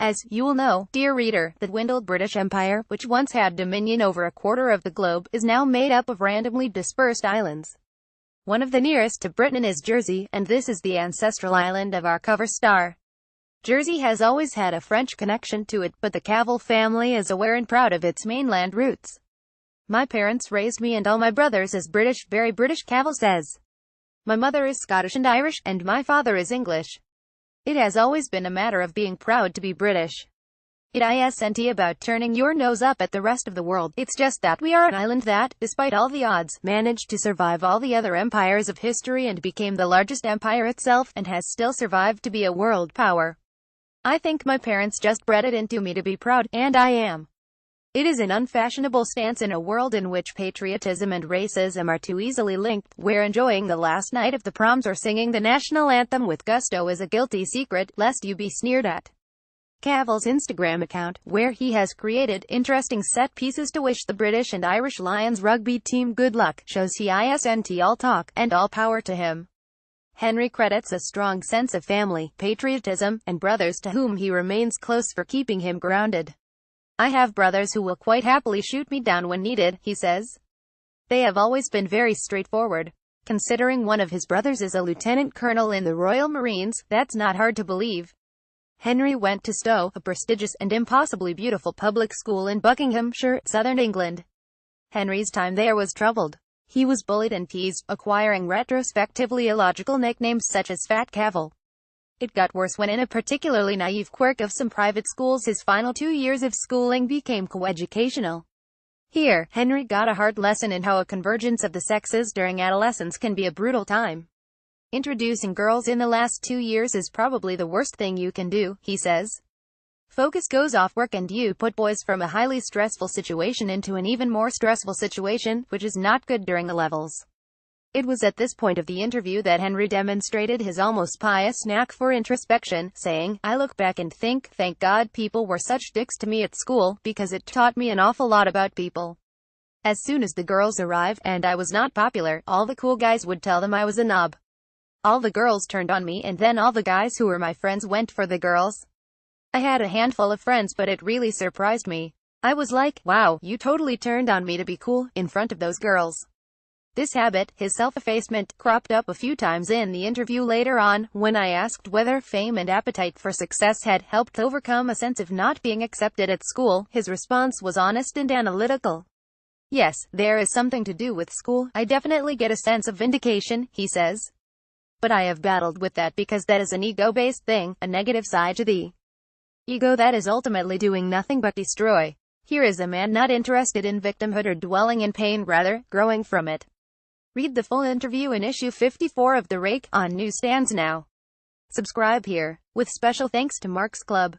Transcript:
As you will know, dear reader, the dwindled British Empire, which once had dominion over a quarter of the globe, is now made up of randomly dispersed islands. One of the nearest to Britain is Jersey, and this is the ancestral island of our cover star. Jersey has always had a French connection to it, but the Cavill family is aware and proud of its mainland roots. My parents raised me and all my brothers as British, very British, Cavill says. My mother is Scottish and Irish, and my father is English. It has always been a matter of being proud to be British. It isn't about turning your nose up at the rest of the world, it's just that we are an island that, despite all the odds, managed to survive all the other empires of history and became the largest empire itself, and has still survived to be a world power. I think my parents just bred it into me to be proud, and I am. It is an unfashionable stance in a world in which patriotism and racism are too easily linked, where enjoying the last night of the proms or singing the national anthem with gusto is a guilty secret, lest you be sneered at. Cavill's Instagram account, where he has created interesting set pieces to wish the British and Irish Lions rugby team good luck, shows he isn't all talk, and all power to him. Henry credits a strong sense of family, patriotism, and brothers to whom he remains close for keeping him grounded. I have brothers who will quite happily shoot me down when needed, he says. They have always been very straightforward. Considering one of his brothers is a lieutenant colonel in the Royal Marines, that's not hard to believe. Henry went to Stowe, a prestigious and impossibly beautiful public school in Buckinghamshire, southern England. Henry's time there was troubled. He was bullied and teased, acquiring retrospectively illogical nicknames such as Fat Cavill. It got worse when, in a particularly naive quirk of some private schools, his final 2 years of schooling became coeducational. Here, Henry got a hard lesson in how a convergence of the sexes during adolescence can be a brutal time. Introducing girls in the last 2 years is probably the worst thing you can do, he says. Focus goes off work and you put boys from a highly stressful situation into an even more stressful situation, which is not good during the levels. It was at this point of the interview that Henry demonstrated his almost pious knack for introspection, saying, "I look back and think, thank God people were such dicks to me at school, because it taught me an awful lot about people. As soon as the girls arrived, and I was not popular, all the cool guys would tell them I was a knob. All the girls turned on me, and then all the guys who were my friends went for the girls. I had a handful of friends, but it really surprised me. I was like, wow, you totally turned on me to be cool, in front of those girls." This habit, his self-effacement, cropped up a few times in the interview later on, when I asked whether fame and appetite for success had helped overcome a sense of not being accepted at school. His response was honest and analytical. "Yes, there is something to do with school. I definitely get a sense of vindication," he says. "But I have battled with that because that is an ego-based thing, a negative side to the ego that is ultimately doing nothing but destroy." Here is a man not interested in victimhood or dwelling in pain, rather, growing from it. Read the full interview in issue 54 of The Rake, on newsstands now. Subscribe here. With special thanks to Mark's Club.